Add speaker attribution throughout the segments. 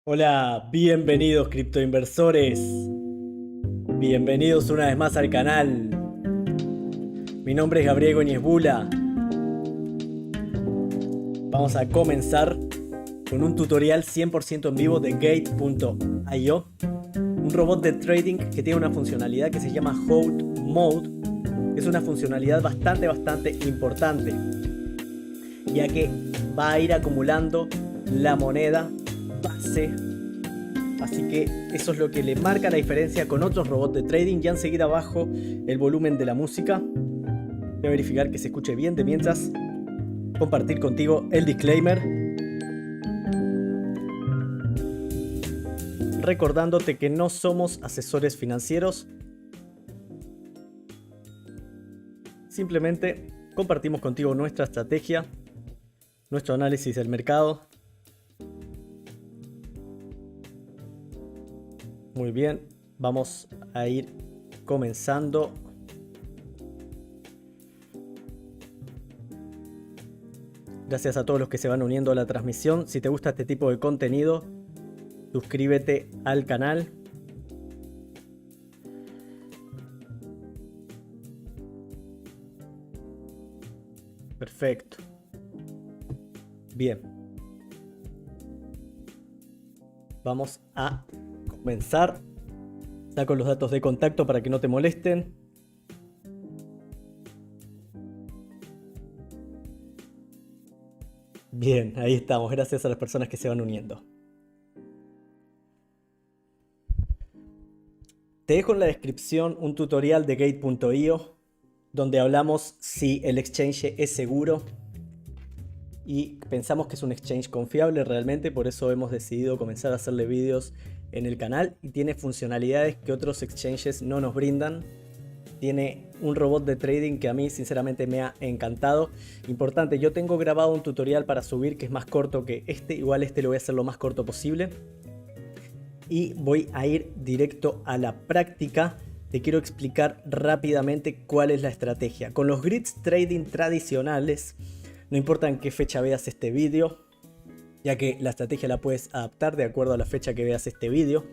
Speaker 1: Hola, bienvenidos criptoinversores. Bienvenidos una vez más al canal. Mi nombre es Gabriel Goñesbula. Vamos a comenzar con un tutorial 100% en vivo de Gate.io, un robot de trading que tiene una funcionalidad que se llama Hold Mode. Es una funcionalidad bastante importante, ya que va a ir acumulando la moneda base. Así que eso es lo que le marca la diferencia con otros robots de trading. Ya enseguida bajo el volumen de la música. Voy a verificar que se escuche bien de mientras compartir contigo el disclaimer, recordándote que no somos asesores financieros. Simplemente compartimos contigo nuestra estrategia, nuestro análisis del mercado. Muy bien, vamos a ir comenzando. Gracias a todos los que se van uniendo a la transmisión. Si te gusta este tipo de contenido, suscríbete al canal. Perfecto. Bien. Vamos a comenzar. Saco los datos de contacto para que no te molesten. Bien, ahí estamos. Gracias a las personas que se van uniendo. Te dejo en la descripción un tutorial de Gate.io donde hablamos si el exchange es seguro y pensamos que es un exchange confiable realmente. Por eso hemos decidido comenzar a hacerle vídeos en el canal, y tiene funcionalidades que otros exchanges no nos brindan. Tiene un robot de trading que a mí sinceramente me ha encantado. Importante, yo tengo grabado un tutorial para subir que es más corto que este. Igual este lo voy a hacer lo más corto posible. Y voy a ir directo a la práctica. Te quiero explicar rápidamente cuál es la estrategia. Con los grids trading tradicionales, no importa en qué fecha veas este vídeo, ya que la estrategia la puedes adaptar de acuerdo a la fecha que veas este vídeo.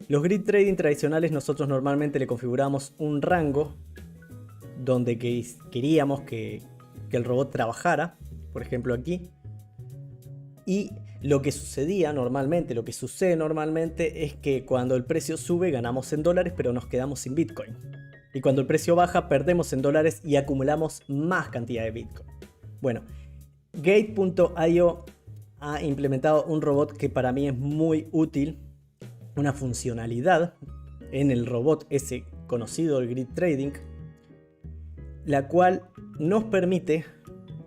Speaker 1: Los grid trading tradicionales nosotros normalmente le configuramos un rango donde queríamos que el robot trabajara, por ejemplo aquí. Y lo que sucede normalmente es que cuando el precio sube ganamos en dólares, pero nos quedamos sin Bitcoin. Y cuando el precio baja perdemos en dólares y acumulamos más cantidad de Bitcoin. Bueno, Gate.io ha implementado un robot que para mí es muy útil, una funcionalidad en el robot ese conocido, el grid trading, la cual nos permite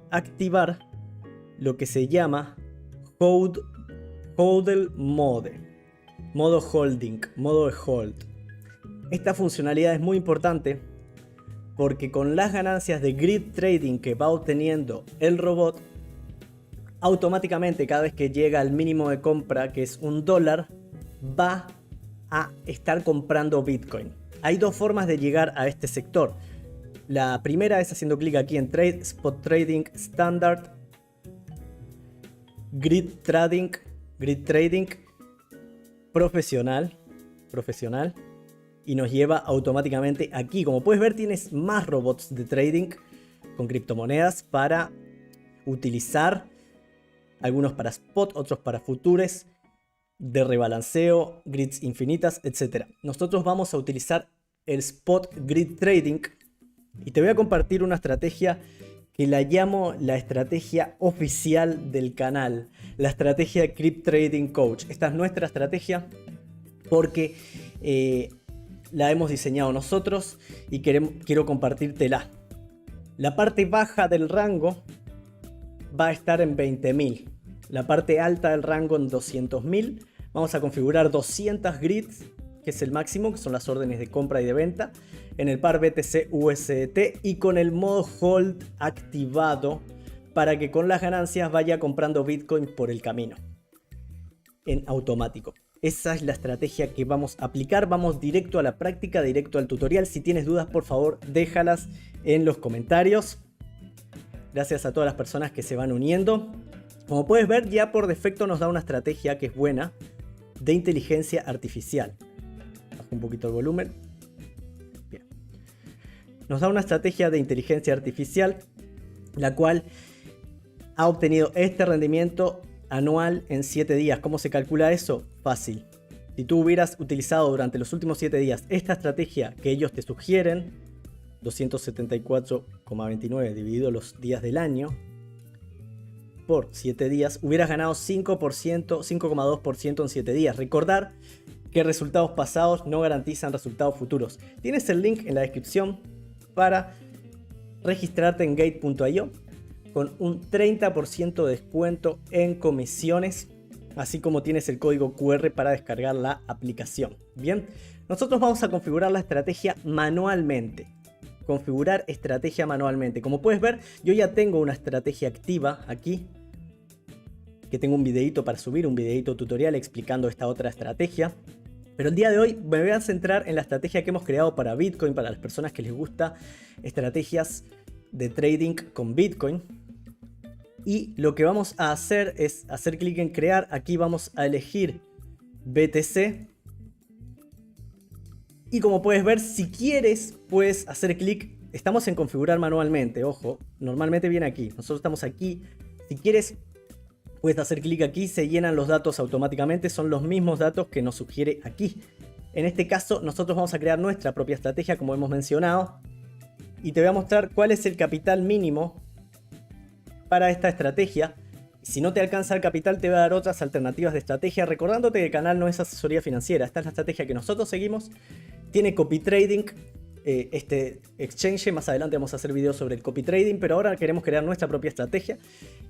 Speaker 1: activar lo que se llama Hodl Mode, modo holding, modo de hold. Esta funcionalidad es muy importante porque con las ganancias de grid trading que va obteniendo el robot, automáticamente cada vez que llega al mínimo de compra, que es $1, va a estar comprando Bitcoin. Hay dos formas de llegar a este sector. La primera es haciendo clic aquí en Trade, Spot Trading Standard, Grid Trading Profesional, y nos lleva automáticamente aquí. Como puedes ver, tienes más robots de trading con criptomonedas para utilizar. Algunos para spot, otros para futures, de rebalanceo, grids infinitas, etc. Nosotros vamos a utilizar el spot grid trading y te voy a compartir una estrategia que la llamo la estrategia oficial del canal, la estrategia Crypt Trading Coach. Esta es nuestra estrategia porque la hemos diseñado nosotros y quiero compartírtela. La parte baja del rango va a estar en 20.000. La parte alta del rango en 200.000. Vamos a configurar 200 grids, que es el máximo, que son las órdenes de compra y de venta, en el par BTC USDT y con el modo hold activado para que con las ganancias vaya comprando Bitcoin por el camino en automático. Esa es la estrategia que vamos a aplicar. Vamos directo a la práctica, directo al tutorial. Si tienes dudas, por favor, déjalas en los comentarios. Gracias a todas las personas que se van uniendo. Como puedes ver, ya por defecto nos da una estrategia que es buena, de inteligencia artificial. Bajo un poquito el volumen. Bien. Nos da una estrategia de inteligencia artificial, la cual ha obtenido este rendimiento anual en 7 días. ¿Cómo se calcula eso? Fácil. Si tú hubieras utilizado durante los últimos 7 días esta estrategia que ellos te sugieren, 274,29 dividido los días del año por 7 días, hubieras ganado 5,2% en 7 días. Recordar que resultados pasados no garantizan resultados futuros. Tienes el link en la descripción para registrarte en gate.io con un 30% de descuento en comisiones, así como tienes el código QR para descargar la aplicación. Bien, nosotros vamos a configurar la estrategia manualmente. Configurar estrategia manualmente. Como puedes ver, yo ya tengo una estrategia activa aquí, que tengo un videito para subir, un videito tutorial explicando esta otra estrategia. Pero el día de hoy me voy a centrar en la estrategia que hemos creado para Bitcoin, para las personas que les gusta estrategias de trading con Bitcoin. Y lo que vamos a hacer es hacer clic en crear. Aquí vamos a elegir BTC. Y como puedes ver, si quieres, puedes hacer clic. Estamos en configurar manualmente, ojo. Normalmente viene aquí. Nosotros estamos aquí. Si quieres, puedes hacer clic aquí. Se llenan los datos automáticamente. Son los mismos datos que nos sugiere aquí. En este caso, nosotros vamos a crear nuestra propia estrategia, como hemos mencionado. Y te voy a mostrar cuál es el capital mínimo para esta estrategia. Si no te alcanza el capital, te voy a dar otras alternativas de estrategia, recordándote que el canal no es asesoría financiera. Esta es la estrategia que nosotros seguimos. Tiene copy trading, este exchange. Más adelante vamos a hacer videos sobre el copy trading, pero ahora queremos crear nuestra propia estrategia.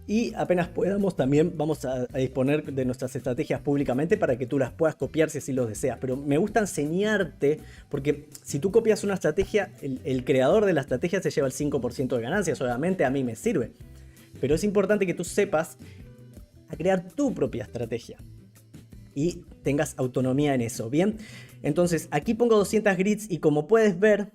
Speaker 1: Y apenas podamos, también vamos a disponer de nuestras estrategias públicamente para que tú las puedas copiar si así lo deseas. Pero me gusta enseñarte, porque si tú copias una estrategia, el creador de la estrategia se lleva el 5% de ganancias. Obviamente a mí me sirve. Pero es importante que tú sepas a crear tu propia estrategia y tengas autonomía en eso. Bien, entonces aquí pongo 200 grids y como puedes ver,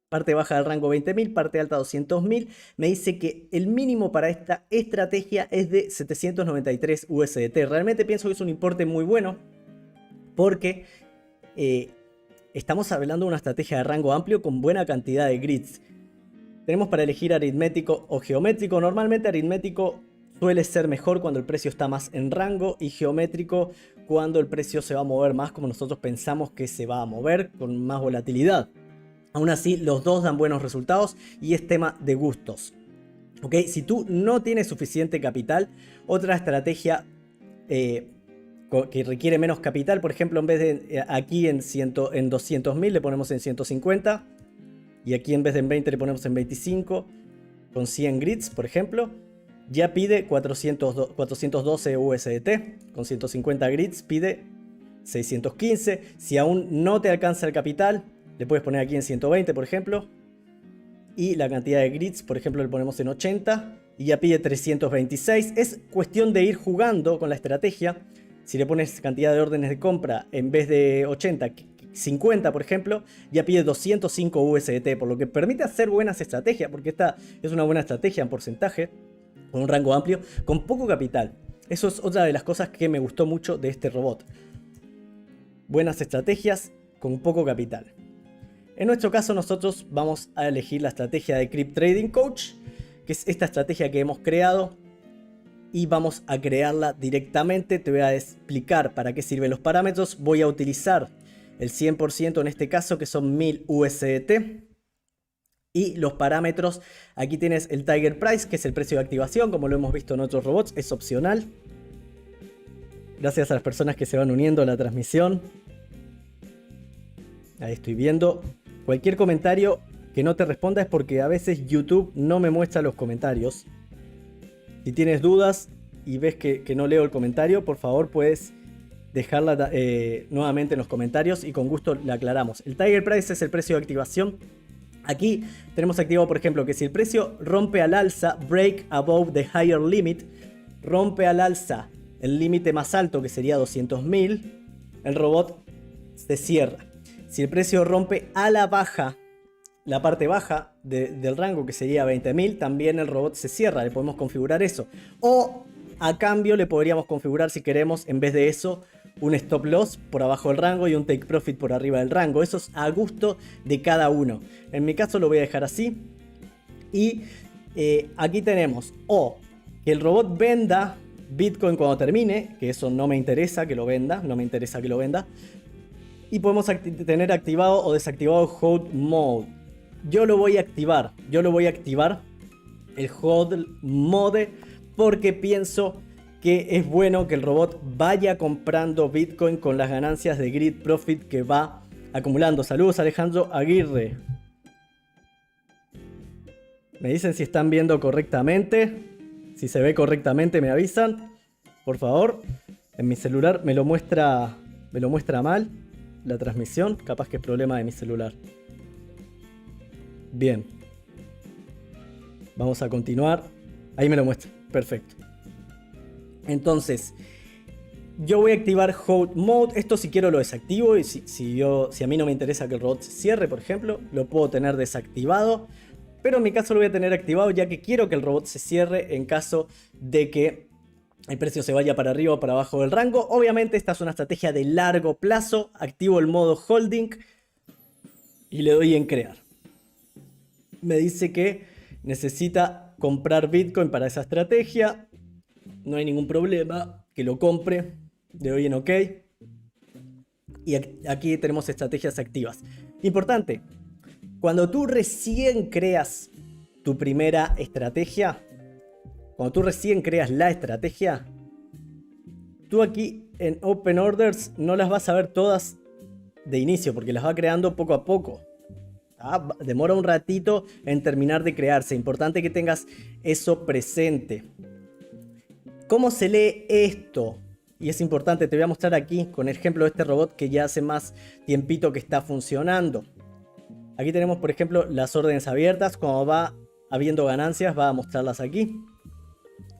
Speaker 1: parte baja del rango 20.000, parte alta 200.000. Me dice que el mínimo para esta estrategia es de 793 USDT. Realmente pienso que es un importe muy bueno porque estamos hablando de una estrategia de rango amplio con buena cantidad de grids. Tenemos para elegir aritmético o geométrico. Normalmente aritmético suele ser mejor cuando el precio está más en rango y geométrico cuando el precio se va a mover más como nosotros pensamos que se va a mover, con más volatilidad. Aún así, los dos dan buenos resultados y es tema de gustos. ¿Ok? Si tú no tienes suficiente capital, otra estrategia que requiere menos capital, por ejemplo, en vez de aquí en 200.000 le ponemos en 150. Y aquí en vez de en 20 le ponemos en 25, con 100 grids, por ejemplo. Ya pide 412 USDT, con 150 grids pide 615. Si aún no te alcanza el capital, le puedes poner aquí en 120, por ejemplo. Y la cantidad de grids, por ejemplo, le ponemos en 80 y ya pide 326. Es cuestión de ir jugando con la estrategia. Si le pones cantidad de órdenes de compra en vez de 80, 50 por ejemplo, ya pide 205 USDT, por lo que permite hacer buenas estrategias, porque esta es una buena estrategia en porcentaje, con un rango amplio, con poco capital. Eso es otra de las cosas que me gustó mucho de este robot. Buenas estrategias con poco capital. En nuestro caso nosotros vamos a elegir la estrategia de Crypt Trading Coach, que es esta estrategia que hemos creado, y vamos a crearla directamente. Te voy a explicar para qué sirven los parámetros. Voy a utilizar el 100% en este caso, que son 1000 USDT. Y los parámetros, aquí tienes el Tiger Price, que es el precio de activación, como lo hemos visto en otros robots, es opcional. Gracias a las personas que se van uniendo a la transmisión. Ahí estoy viendo. Cualquier comentario que no te responda es porque a veces YouTube no me muestra los comentarios. Si tienes dudas y ves que no leo el comentario, por favor puedes dejarla nuevamente en los comentarios y con gusto la aclaramos. El Tiger Price es el precio de activación. Aquí tenemos activado, por ejemplo, que si el precio rompe al alza, break above the higher limit, rompe al alza el límite más alto, que sería 200.000, el robot se cierra. Si el precio rompe a la baja, la parte baja del rango, que sería 20.000, también el robot se cierra. Le podemos configurar eso. O a cambio le podríamos configurar, si queremos, en vez de eso, un stop loss por abajo del rango y un take profit por arriba del rango. Eso es a gusto de cada uno. En mi caso lo voy a dejar así. Y aquí tenemos o que el robot venda Bitcoin cuando termine, que eso no me interesa que lo venda, no me interesa que lo venda. Y podemos tener activado o desactivado Hold Mode. Yo lo voy a activar el Hold Mode porque pienso que es bueno que el robot vaya comprando Bitcoin con las ganancias de Grid Profit que va acumulando. Saludos Alejandro Aguirre. Me dicen si están viendo correctamente. Si se ve correctamente me avisan. Por favor. En mi celular me lo muestra mal la transmisión. Capaz que es problema de mi celular. Bien. Vamos a continuar. Ahí me lo muestra. Perfecto. Entonces, yo voy a activar Hold Mode. Esto si quiero lo desactivo. Y si a mí no me interesa que el robot se cierre, por ejemplo, lo puedo tener desactivado. Pero en mi caso lo voy a tener activado ya que quiero que el robot se cierre en caso de que el precio se vaya para arriba o para abajo del rango. Obviamente esta es una estrategia de largo plazo. Activo el modo holding y le doy en crear. Me dice que necesita comprar Bitcoin para esa estrategia. No hay ningún problema, que lo compre. Le doy en OK. Y aquí tenemos estrategias activas. Importante, cuando tú recién creas tu primera estrategia, cuando tú recién creas la estrategia, tú aquí en Open Orders no las vas a ver todas de inicio, porque las va creando poco a poco. Demora un ratito en terminar de crearse. Importante que tengas eso presente. ¿Cómo se lee esto? Y es importante, te voy a mostrar aquí con el ejemplo de este robot que ya hace más tiempito que está funcionando. Aquí tenemos, por ejemplo, las órdenes abiertas. Cuando va habiendo ganancias, va a mostrarlas aquí.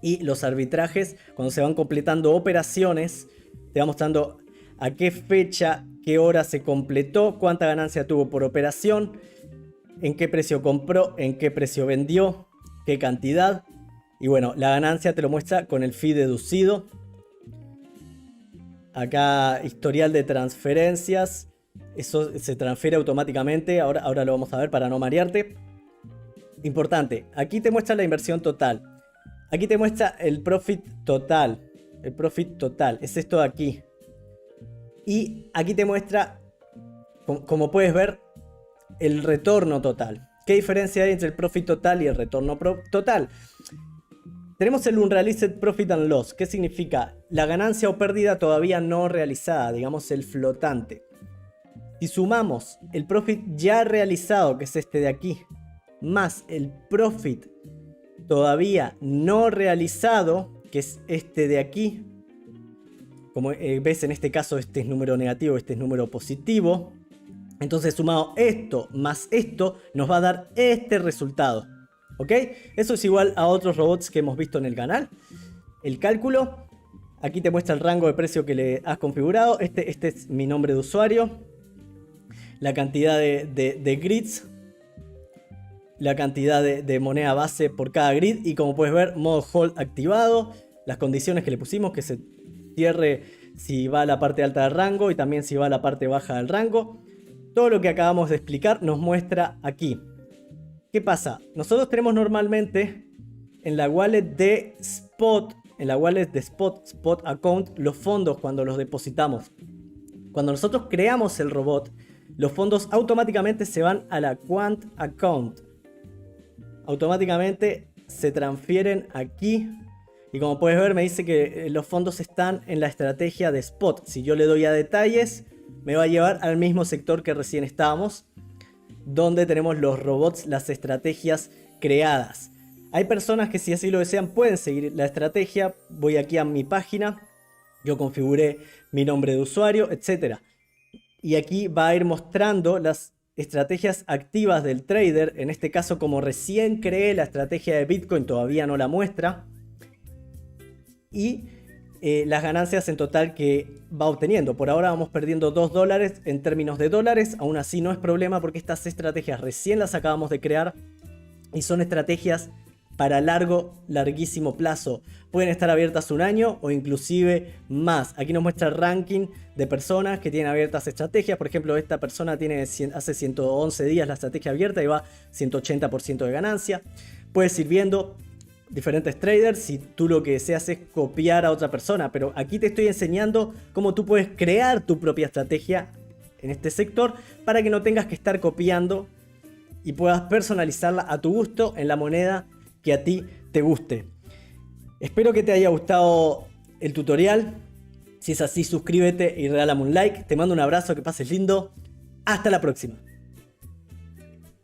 Speaker 1: Y los arbitrajes, cuando se van completando operaciones, te va mostrando a qué fecha, qué hora se completó, cuánta ganancia tuvo por operación, en qué precio compró, en qué precio vendió, qué cantidad. Y bueno, la ganancia te lo muestra con el fee deducido. Acá historial de transferencias. Eso se transfiere automáticamente. Ahora lo vamos a ver para no marearte. Importante, aquí te muestra la inversión total. Aquí te muestra el profit total. El profit total, es esto de aquí. Y aquí te muestra, como puedes ver, el retorno total. ¿Qué diferencia hay entre el profit total y el retorno total? Tenemos el Unrealized Profit and Loss. ¿Qué significa? La ganancia o pérdida todavía no realizada, digamos el flotante. Si sumamos el profit ya realizado, que es este de aquí, más el profit todavía no realizado, que es este de aquí, como ves en este caso este es número negativo, este es número positivo, entonces sumado esto más esto nos va a dar este resultado. ¿Ok? Eso es igual a otros robots que hemos visto en el canal. El cálculo, aquí te muestra el rango de precio que le has configurado. Este es mi nombre de usuario. La cantidad de grids. La cantidad de moneda base por cada grid. Y como puedes ver, modo hold activado. Las condiciones que le pusimos, que se cierre si va a la parte alta del rango y también si va a la parte baja del rango. Todo lo que acabamos de explicar nos muestra aquí. ¿Qué pasa? Nosotros tenemos normalmente en la wallet de Spot, Spot Account, los fondos cuando los depositamos. Cuando nosotros creamos el robot, los fondos automáticamente se van a la Quant Account. Automáticamente se transfieren aquí. Y como puedes ver me dice que los fondos están en la estrategia de Spot. Si yo le doy a detalles, me va a llevar al mismo sector que recién estábamos, donde tenemos los robots, las estrategias creadas. Hay personas que si así lo desean pueden seguir la estrategia. Voy aquí a mi página, yo configuré mi nombre de usuario, etc. Y aquí va a ir mostrando las estrategias activas del trader. En este caso, como recién creé la estrategia de Bitcoin, todavía no la muestra. Y las ganancias en total que va obteniendo. Por ahora vamos perdiendo $2 en términos de dólares. Aún así no es problema porque estas estrategias recién las acabamos de crear y son estrategias para larguísimo plazo. Pueden estar abiertas un año o inclusive más. Aquí nos muestra el ranking de personas que tienen abiertas estrategias. Por ejemplo, esta persona hace 111 días la estrategia abierta y va 180% de ganancia. Puedes ir viendo diferentes traders si tú lo que deseas es copiar a otra persona. Pero aquí te estoy enseñando cómo tú puedes crear tu propia estrategia en este sector para que no tengas que estar copiando y puedas personalizarla a tu gusto en la moneda que a ti te guste. Espero que te haya gustado el tutorial. Si es así, suscríbete y regálame un like. Te mando un abrazo, que pases lindo. Hasta la próxima.